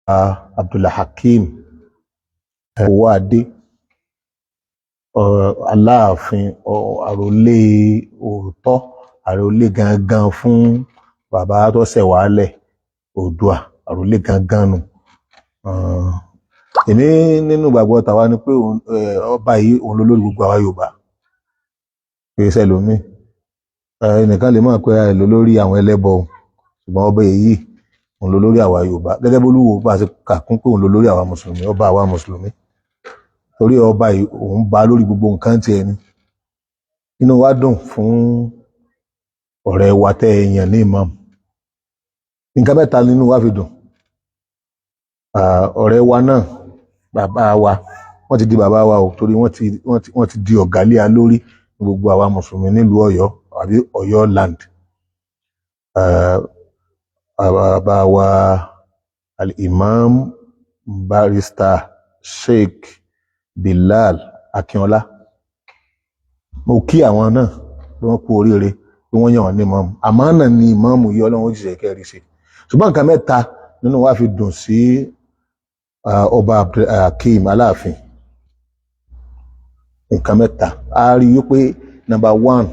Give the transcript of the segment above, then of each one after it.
Abdulhakeem Owóadé Aláàfin àròlé òótọ́ àròlé gangan fún bàbá tó ṣẹ̀wálẹ̀ Oòduà àròlé gangan nù. Èmi nínú ìgbàgbọ́ tàwa ni pé ọba yìí òun lólórí gbogbo àwa Yorùbá kì í ṣẹlòmí. Ẹnìkan lè máa pera ẹ̀ lólórí àwọn ẹlẹ́bọ ṣùgbọ́n ọba yìí òun lólórí àwa Yorùbá gẹ́gẹ́ bí Olúwo bá ṣe kà kún pé òun lólórí àwa mùsùlùmí ọba àwa mùsùlùmí torí ọba yìí òun bá lórí gbogbo nǹkan tiẹ̀ ni. Inú wa dùn fún ọ̀rẹ́ wa tẹ́ èèyàn ní imam. Nǹkan mẹ́ta nínú wa fi dùn. Ọ̀rẹ́ wa náà bàbá wa wọ́n ti di bàbá wa o torí wọ́n ti di ọ̀gá lé a lórí gbogbo àwa mùsùlùmí nílùú Ọ̀yọ́ àbí Ọ̀yọ́ land. Bàbá wa al-Imam Barrister Sheikh Bilal Akínọlá. Mo kí àwọn náà bí wọ́n kú oríire bí wọ́n yàn wọ́n ní imam. Àmánà ni ìmáàmù yìí Ọlọ́run ó jìṣẹ́ kẹ́rì sí. Ṣùgbọ́n nǹkan mẹ́ta nínú wa fi dùn sí ọba Abdulhakeem Aláàfin. Nǹkan mẹ́ta a rí i pé number one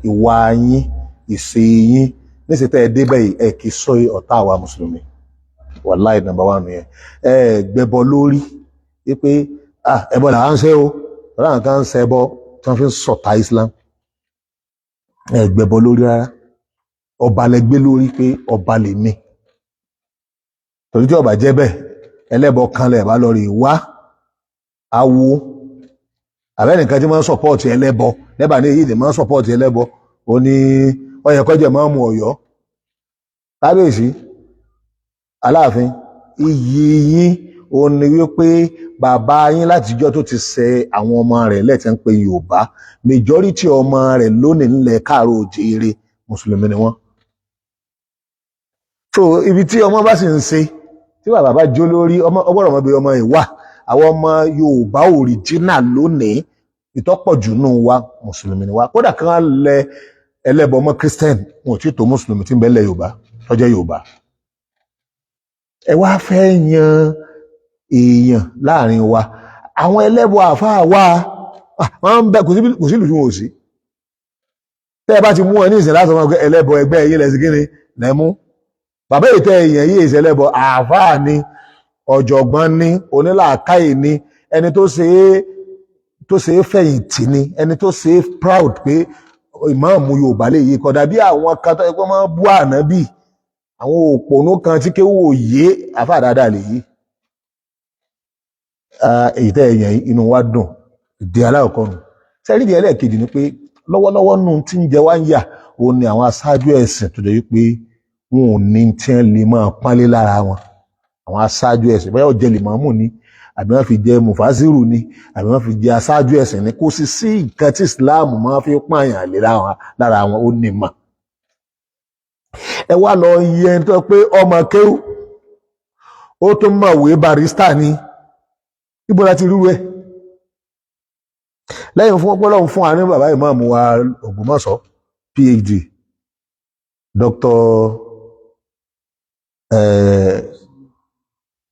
ìwà yín ìṣe yín níṣẹ́ tẹ́ ẹ débẹ̀ ẹ kì í sọ ọ̀tá àwa mùsùlùmí wàláì number one yẹn ẹ gbẹbọ lórí pé ẹbọ là ń ṣe o ọ̀rọ̀ àwọn kan ń ṣe ẹbọ tí wọ́n fi ń sọ̀tá Islam ẹ gbẹbọ lórí rárá ọba lẹ gbé lórí pé ọba lè ní torí tí ọba jẹ́ bẹ́ẹ̀ ẹlẹ́bọ kan lẹ̀ bá lọ rí wá awo àbẹ́nìkan tí máa ń sọ̀pọ̀tì ẹlẹ́bọ lẹ́bà ní èyí lè máa ń sọ̀pọ̀tì ẹlẹ́bọ ó ní ọyẹ kọjá máa ń mu Ọ̀yọ́ kábíyèsí Aláàfin iyì yín ó ní wípé bàbá yín látijọ́ tó ti ṣe àwọn ọmọ rẹ̀ lẹ́tẹ̀ ń pe Yorùbá majority ọmọ rẹ̀ lónìí nílẹ̀ káàró òjìire mùsùlùmí ni wọ́n. So ibi tí ọmọ bá sì ń ṣe tí bàbá bá jó lórí ọgbọ́dọ̀ ọmọ bí ọmọ ìwà àwọn ọmọ Yorùbá original lónìí ìtọ́pọ̀jù nù wa mùsùlùmí ni wa kódà kan lẹ ẹlẹ́bọ ọmọ Christian wọn ò tí tó mùsùlùmí tí ń bẹ lẹ Yorùbá tó jẹ́ Yorùbá. Ẹ wá fẹ́ yan èèyàn láàrin wa àwọn ẹlẹ́bọ àfáà wa wọ́n ń bẹ kò sí ìlú tí wọn ò sí. Tẹ́ ẹ bá ti mú ẹ ní ìsìn láti ọmọ ẹlẹ́bọ ẹgbẹ́ yìí lẹ́sìn kí ni lẹ́mú bàbá ìtẹ́ èèyàn yìí ìṣẹ̀lẹ́bọ àfáà ni ọ̀jọ̀gbọ́n ní onílàákàyè ní ẹni tó ṣe é fẹ̀yìntì ní ẹni tó ṣe é proud pé ìmáàmù Yorùbá lè yí kódà bí àwọn kan tó ẹgbẹ́ máa bú ànábì àwọn òpònú kan tí kéwò yé àfáà dáadáa lè yí. Èyí tẹ́ èèyàn inú wa dùn ìdí aláwọ̀kọ́ nù. Sẹ́rí ìdí ẹlẹ́ẹ̀kejì ni pé lọ́wọ́lọ́wọ́ nù tí ń jẹ wá ń yà òun ni àwọn aṣáájú ẹ̀sìn tó jẹ́ wípé wọn ò ní tí wọ́n lè máa pánlé lára wọn. Àwọn aṣáájú ẹ̀sìn bóyá ó jẹ́ lèmọ́mù ni àbí wọ́n fi jẹ́ mufasiru ni àbí wọ́n fi jẹ́ aṣáájú ẹ̀sìn ni kò sì sí nǹkan tí Islam máa fi pààyàn lé lára wọn ó ní mà. Ẹ wá lọ yẹ tó pé ọmọ kéwú ó tún mọ̀wé barista ni ibo láti rú ẹ lẹ́yìn fún ọpọlọ fún wa ní bàbá ìmáàmù wa Ògbómọ̀ṣọ́ PhD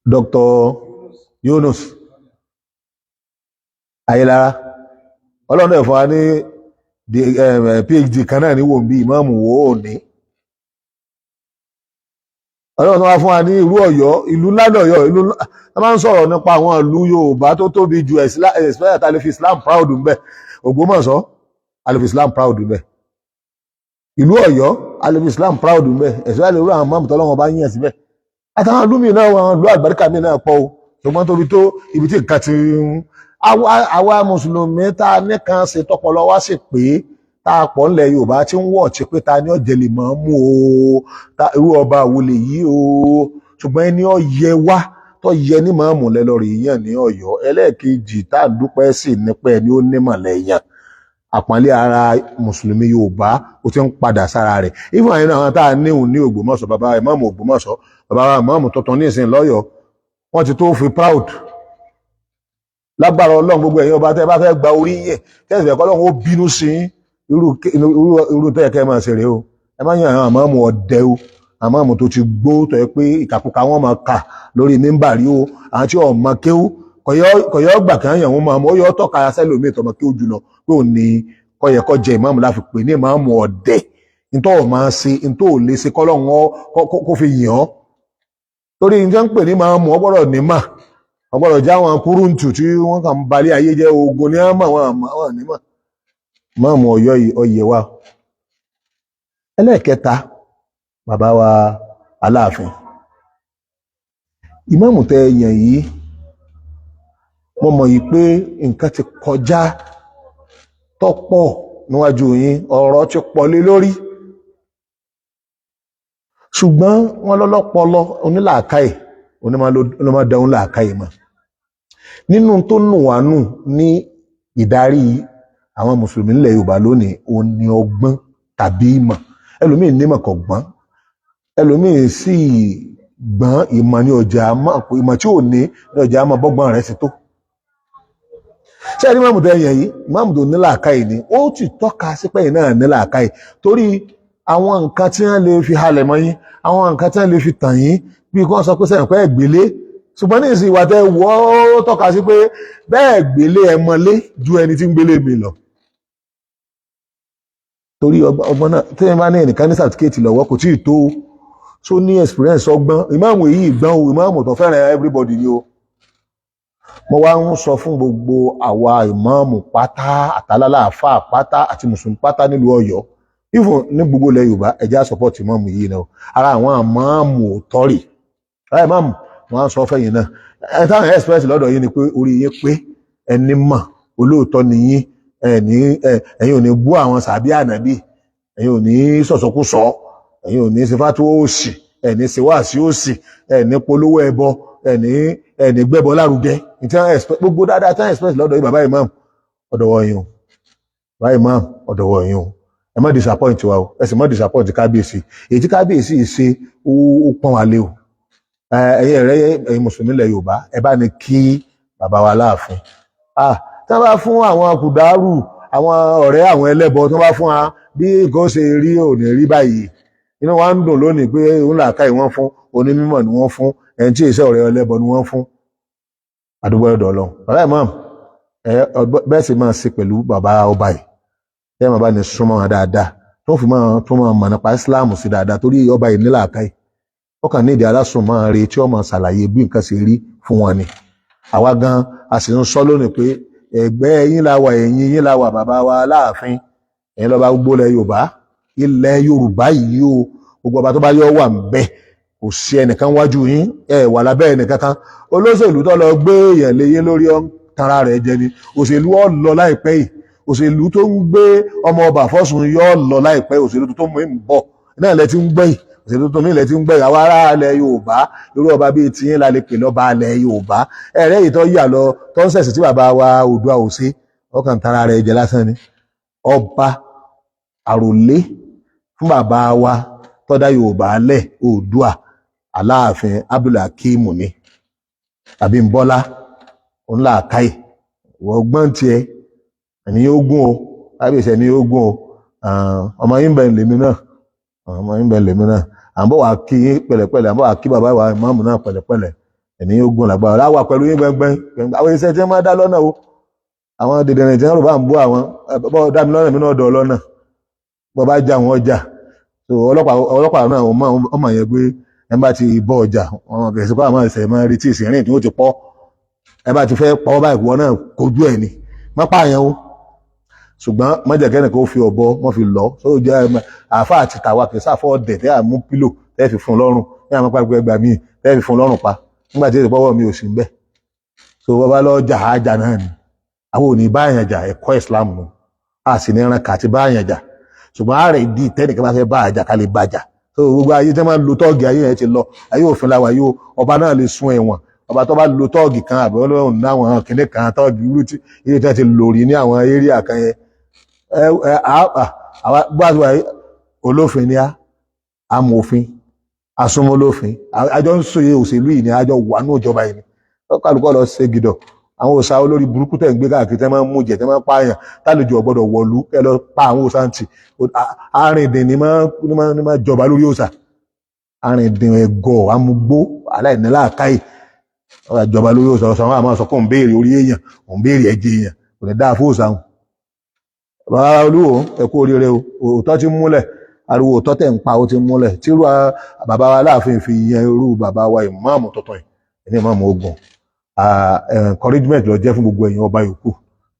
Dr. Yunus Ayélára ọlọ́run ẹ̀fọ́ wa ní PhD kan náà ní wò ń bí ìmáàmù wo ò ní ọlọ́run wá fún wa ní ìlú Ọ̀yọ́ ìlú lánàá Ọ̀yọ́ ìlú a máa ń sọ̀rọ̀ nípa àwọn ìlú Yorùbá tó tóbi ju especially Alaafin Islam proud ń bẹ Ògbómọ̀ṣọ́ Alaafin Islam proud ń bẹ ìlú Ọ̀yọ́ Alaafin Islam proud ń bẹ especially irú àwọn mọ́mù tọ́lọ́wọ́n bá yíyàn síbẹ̀ àtàwọn ìlú mi náà wọn ìlú àgbàríkà mi náà pọ̀ o ṣùgbọ́n tóbi tó ibi tí nǹkan ti ń àwa mùsùlùmí tá a nìkan ṣe tọpọlọ wá sí pé tá a pọ̀ ńlẹ̀ Yorùbá tí ń wọ̀ tí pé ta ni ọ̀jẹ̀ lè máa mú o irú ọba wo lè yí o ṣùgbọ́n ẹni ó yẹ wá tó yẹ ní máa mú lẹ́lọ́rì yíyàn ní Ọ̀yọ́ ẹlẹ́ẹ̀kejì tá a dúpẹ́ sí nípa ẹni ó nímọ̀ lẹ́yìn àpọ́nlé ara mùsùlùmí Yorùbá ó ti ń padà sára rẹ̀ ìfún àyínú àwọn tá a níhùn ní Ògbómọ̀ṣọ́ bàbá ìmáàmù Ògbómọ̀ṣọ́ bàbá ìmáàmù tuntun ní ìsìn lọ́yọ̀ọ́ wọ́n ti tó fi proud lágbára Ọlọ́run gbogbo ẹ̀yin ọba tẹ́ bá fẹ́ gba orí yẹn tẹ́sí ẹ̀kọ́ Ọlọ́run ó bínú sí irú tẹ́ẹ̀kẹ́ máa ṣe rèé o ẹ má yàn àwọn àmọ́ ọ̀dẹ́ o àmọ́ tó ti gbó tó yẹ pé ìkàkùkà wọn máa kà lórí mímbàrí o àwọn tí ọmọ kéwú kọ̀yọ́ gbà kí wọ́n yàn wọ́n máa mọ́ ó yọ tọ́ka sẹ́lòmíì tọmọ kéwú jùlọ pé ò ní kọ́yẹ jẹ ìmáàmù láfi pè ní ìmáàmù ọ̀dẹ̀ nítorí ọ̀ máa ṣe nítorí ò lè ṣe kọ́lọ́hún kó fi yàn ọ́ torí nítorí ń pè ní ìmáàmù ọgbọ́dọ̀ nímà ọgbọ́dọ̀ já wọn kúrúǹtù tí wọ́n kàn ń balẹ̀ ayé jẹ́ ogun ní àmà wọn nímà ìmáàmù Ọ̀yọ́ ọyẹ wa. Ẹlẹ́ẹ̀kẹta bàbá wa Aláàfin ìmáàmù tẹ yàn yìí mo mọ̀ yìí pé nǹkan ti kọjá tọ́pọ̀ níwájú yín ọ̀rọ̀ ti pọ̀ lé lórí ṣùgbọ́n wọ́n lọ́lọ́pọlọ onílàákàyè onímọ̀dáhùn làákàyè mọ̀ nínú tó nù wá nù ní ìdarí àwọn mùsùlùmí nílẹ̀ Yorùbá lónìí òun ni ọgbọ́n tàbí ìmọ̀ ẹlòmíì nímọ̀ kò gbọ́n ẹlòmíì sì gbọ́n ìmọ̀ ní ọjà àmọ́ ìmọ̀ tí ò ní ọjà àmọ́ bọ́gbọ́n rẹ̀ sì tó ṣé ẹni máàmù tó ẹyẹ yìí máàmù tó ní làákàyè ni ó ti tọ́ka sí pé náà ní làákàyè torí àwọn nǹkan tí wọ́n lè fi halẹ̀ mọ́ yín àwọn nǹkan tí wọ́n lè fi tàn yín bí kò sọ pé sẹ́yìn pé ẹ̀gbélé ṣùgbọ́n ní ìsìn ìwà tẹ wọ́ tọ́ka sí pé bẹ́ẹ̀ gbélé ẹ mọ́lé ju ẹni tí ń gbélé mi lọ torí ọgbọ́n náà tí wọ́n bá ní ẹnìkan ní sàtíkéètì lọ́wọ́ kò tí ì tó so ní experience ọgbọ́n ìmáàmù èyí gbọ́n o ìmáàmù tó fẹ́ràn everybody ni o mo wá ń sọ fún gbogbo àwa ìmáàmù pátá àtàlálàáfà pátá àti mùsùlùmí pátá nílùú Ọ̀yọ́ even ní gbogbo ilẹ̀ Yorùbá ẹja support ìmáàmù yìí náà ara àwọn ìmáàmù òtọ́rì ara ìmáàmù wọn á sọ fẹ́yìn náà ẹ táwọn express lọ́dọ̀ yìí ni pé orí yín pé ẹni mọ̀ olóòótọ́ ni yín ẹ̀yin ò ní bú àwọn sàbí ànábì ẹ̀yin ò ní sọ̀sọ́kúsọ ẹ̀yin ò ní sefátú òsì ẹ̀ní sewáàsí òsì ẹ̀ní polówó ẹbọ ẹ̀ní gbẹ́bọ lárugẹ gbogbo dáadáa táwọn express lọ́dọ̀ yìí bàbá imam ọ̀dọ̀wọ̀ yìí o bàbá imam ọ̀dọ̀wọ̀ yìí o ẹ má disappoint wa o ẹ sì má disappoint kábíyèsí èyí tí kábíyèsí ṣe ó pọ́n wa lé o ẹ̀yin mùsùlùmí ilẹ̀ Yorùbá ẹ bá ní kí bàbá wa Aláàfin tí wọ́n bá fún àwọn kùdárù àwọn ọ̀rẹ́ àwọn ẹlẹ́bọ tí wọ́n bá fún wa bí nǹkan ṣe rí òní rí báyìí inú wa ń dùn lónìí pé òun làákàyè wọ́n fún onímọ̀ ni wọ́n fún ẹni tí ìṣe ọ̀rẹ́ ẹlẹ́bọ ni wọ́n fún àdúgbò ẹ̀dọ̀ Ọlọ́run bàbá imam bẹ́ẹ̀ sì máa ṣe pẹ̀lú bàbá ọba yìí ẹ máa bá ní súnmọ́ wọn dáadáa tó fi máa mọ̀ nípa Islam sí dáadáa torí ọba yìí ní làákàyè ó kàn ní ìdí alásùn máa rí tí ó máa ṣàlàyé bí nǹkan ṣe rí fún wọn ni àwa gan a sì ń sọ lónìí pé ẹgbẹ́ yín la wà ẹ̀yìn yín la wà bàbá wa Aláàfin ẹ̀yin lọ́ba gbogbo ilẹ̀ Yorùbá ilẹ̀ Yorùbá yìí o gbogbo ọba tó bá yọ wà ń bẹ kò sí ẹnìkan wájú yín ẹ wà lábẹ́ ẹnìkan kan olóṣèlú tó lọ gbé èèyàn léyé lórí tara rẹ̀ jẹ ni òṣèlú ọ̀ lọ láìpẹ́ yìí òṣèlú tó ń gbé ọmọ ọba fọ́sùn yọ lọ láìpẹ́ òṣèlú tó mú ń bọ̀ náà lẹ ti ń gbẹ̀yìn òṣèlú tó ní ilẹ̀ ti ń gbẹ̀yìn àwọn ará ilẹ̀ Yorùbá irú ọba bíi tiyín la lè pè lọ́ba ilẹ̀ Yorùbá ẹ̀rẹ́ yìí tó yà lọ tó ń sẹ̀sì tí bàbá wa Oòduà ò sí ọkàn tara rẹ̀ jẹ lásán ni ọba àròlé fún bàbá wa tọ́dá Yorùbá lẹ̀ Oòduà Aláàfin Abdulhakeem ni Abímbọ́lá ńlá àkáì wọ́n gbọ́n tiẹ̀ ẹni yóò gún o kábíyèsí ẹni yóò gún o ọmọ yín bẹ̀ lèmi náà à ń bọ̀ wá kí pẹ̀lẹ́pẹ̀lẹ́ à ń bọ̀ wá kí bàbá wa ìmáàmù náà pẹ̀lẹ́pẹ̀lẹ́ ẹni yóò gún làgbà láwà pẹ̀lú yín gbẹngbẹ́ng àwọn iṣẹ́ tí wọ́n máa dá lọ́nà o àwọn dèdèrè tí wọ́n rò bá ń bú àwọn bọ́ dá mi lọ́nà mi náà dọ̀ lọ́nà bọ́ bá já wọn ọjà ọlọ́pàá náà ọmọ yẹn pé ẹ bá ti bọ́ ọjà wọn bẹ̀rẹ̀ sí pé àwọn ẹsẹ̀ máa retí ìsìnrìn tí wọ́n ti pọ́ ẹ bá ti fẹ́ pọ́ báyìí wọ́n náà kojú ẹ̀ ni má pààyàn o ṣùgbọ́n mọ́jẹ̀kẹ́nì kó fi ọ̀bọ wọ́n fi lọ tó jẹ́ àáfà àti tàwa kì í sáfọ́ ọ̀dẹ̀ tẹ́ àmú pílò tẹ́ fi fún lọ́rùn ní àwọn pàgbé ẹgbà míì tẹ́ fi fún lọ́rùn pa nígbà tí ìpọ́wọ́ mi ò sí ń bẹ̀ so bàbá lọ jà ájà náà ni àwọn ò ní báyàn jà ẹ̀kọ́ Islam nù a sì ní ẹran kàti báyàn jà ṣùgbọ́n ààrẹ ìdí tẹ́nìkan bá fẹ́ bá àjà ká lè bàjà so gbogbo ayé tẹ́ máa ń lo tọ́ọ̀gì ayé yẹn ti lọ ayé òfin la wà yóò ọba náà lè sún ẹ̀wọ̀n ọba tó bá lo tọ́ọ̀gì kan àbẹ̀ ọlọ́run náwọn kìnní kan tọ́ọ̀gì irú tí ilé tí wọ́n ti lòrì ní àwọn éríà kan yẹn gbàgbà olófin ni amòfin asúnmọ́lófin àjọ ń sòye òṣèlú yìí ni àjọ wà ní ìjọba yìí ni kálukọ́ lọ ṣe gidọ̀ àwọn òòṣà olórí burúkú tẹ̀ ń gbé káàkiri tẹ́ máa ń mú jẹ tẹ́ máa ń pààyàn tálejò ọ̀gbọ́dọ̀ wọ̀lú kẹ́ lọ pa àwọn òòṣà ntì arìndìn ni máa jọba lórí òòṣà arìndìn ẹ̀gọ́ amúgbó aláìníláàkáì ìjọba lórí òsàn àwọn àmọ́ sọ pé òun béèrè orí èèyàn òun béèrè ẹ̀jẹ̀ èèyàn kò ní dáa fóòsà hùn. bàbá olúwo ẹ kú oríire o òótọ́ ti múlẹ̀ ariwo òótọ́ tẹ̀ ń pa ó ti múlẹ̀ tí irú bàbá wa Aláàfin fi yan irú bàbá wa ìmáàmù tuntun yìí ní ìmáàmù ogun encouragement ló jẹ́ fún gbogbo ẹ̀yin ọba yòókù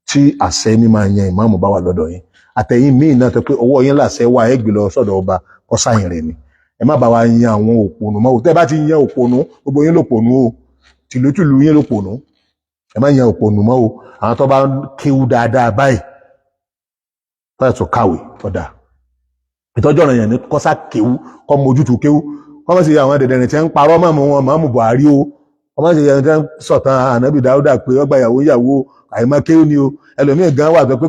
tí àṣẹ mi máa yan ìmáàmù bá wà lọ́dọ̀ yín àtẹ̀yìn míì náà tó pé ọwọ́ yín làṣẹ wà ẹ gbé lọ sọ́dọ̀ ọba kọ́sáyìn rẹ̀ ni ẹ má bá wa yan àwọn òpònú mọ́ tẹ́ bá ti yan òpònú gbogbo yín lòpònú o tìlútìlú yín lòpònú ẹ má yan òpònú mọ́ o àwọn tó bá kéwú dáadáa báyìí báyìí tó kàwé ọ̀dà ìtọ́jú ọ̀ràn yẹn ní kọ́sá kéwú kọ́ mójútó kéwú kọ́ mọ́ sí àwọn dẹ̀dẹ̀rìn tí ń parọ́ mọ́ wọn mọ́mú Buhari o kọ́ mọ́ sí àwọn tí ń sọ̀tàn ànábì Dáúdà pé ọgbà ìyàwó àìmọ́ kéwú ni o ẹlòmíì gan wà tó pé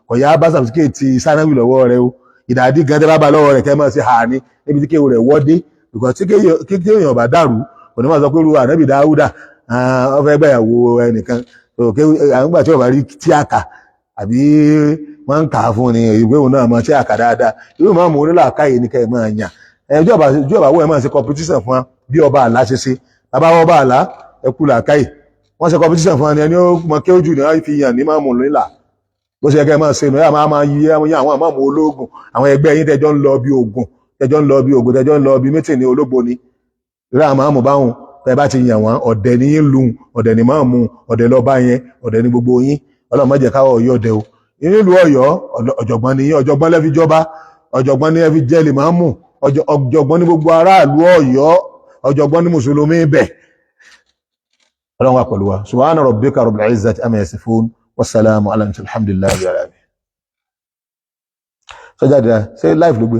kò yá bá sàmùsíkèétì sánáwì lọ́wọ́ rẹ o ìdàdí gan tẹ́ bá bá lọ́wọ́ rẹ̀ kẹ́ mọ́ sí àní níbi tí kéwú rẹ̀ wọ́dé because tí kéwú bá dàrú kò ní máa sọ pé ru ànábì Dáúdà ó fẹ́ gbàyàwó ẹnìkan àwọn gbà tí ó bá rí tíàkà àbí wọ́n ń kà á fún ni ìwé òun náà mọ̀ tíàkà dáadáa irú máa mú onílàákàyè ní kẹ́ ẹ̀ máa yàn ẹjọ́ ọba wọ́n ẹ̀ máa ṣe competition fún wa bí ọba àlá ṣe ṣe bàbá ọba àlá ẹkú làákàyè wọ́n ṣe competition fún wa ni ẹni ó mọ kí ó jù ní wọ́n fi yàn ní máa mú nílà bó ṣe kẹ́ ẹ̀ máa ṣe nù ẹ̀ máa yí àwọn àmọ́ ológun àwọn ẹgbẹ́ yín tẹjọ́ ń lọ bí ogun tẹjọ́ ń lọ bí mítìn ní ológbò ni irú àwọn àmọ́ báwọn tẹ bá ti yàn wọ́n ọ̀dẹ̀ ní yín lùn ọ̀dẹ̀ ní máa mú ọ̀dẹ̀ lọ́ba yẹn ọ̀dẹ̀ ní gbogbo yín Ọlọ́run má jẹ́ káwọ́ Ọ̀yọ́ dẹ o nílùú Ọ̀yọ́ ọ̀jọ̀gbọ́n ni yín ọ̀jọ̀gbọ́n lẹ́fi jọba ọ̀jọ̀gbọ́n ní ẹfi jẹ́ lè máa mú ọ̀jọ̀gbọ́n ní gbogbo aráàlú Ọ̀yọ́ ọ̀jọ̀gbọ́n ní mùsùlùmí bẹ̀. Ọlọ́run wà pẹ̀lú wa subhana rabbika rabbil izzati amma yasifun wassalamu ala alhamdulillahi rabbil alamin. sọjá dira ṣé live ló gbé.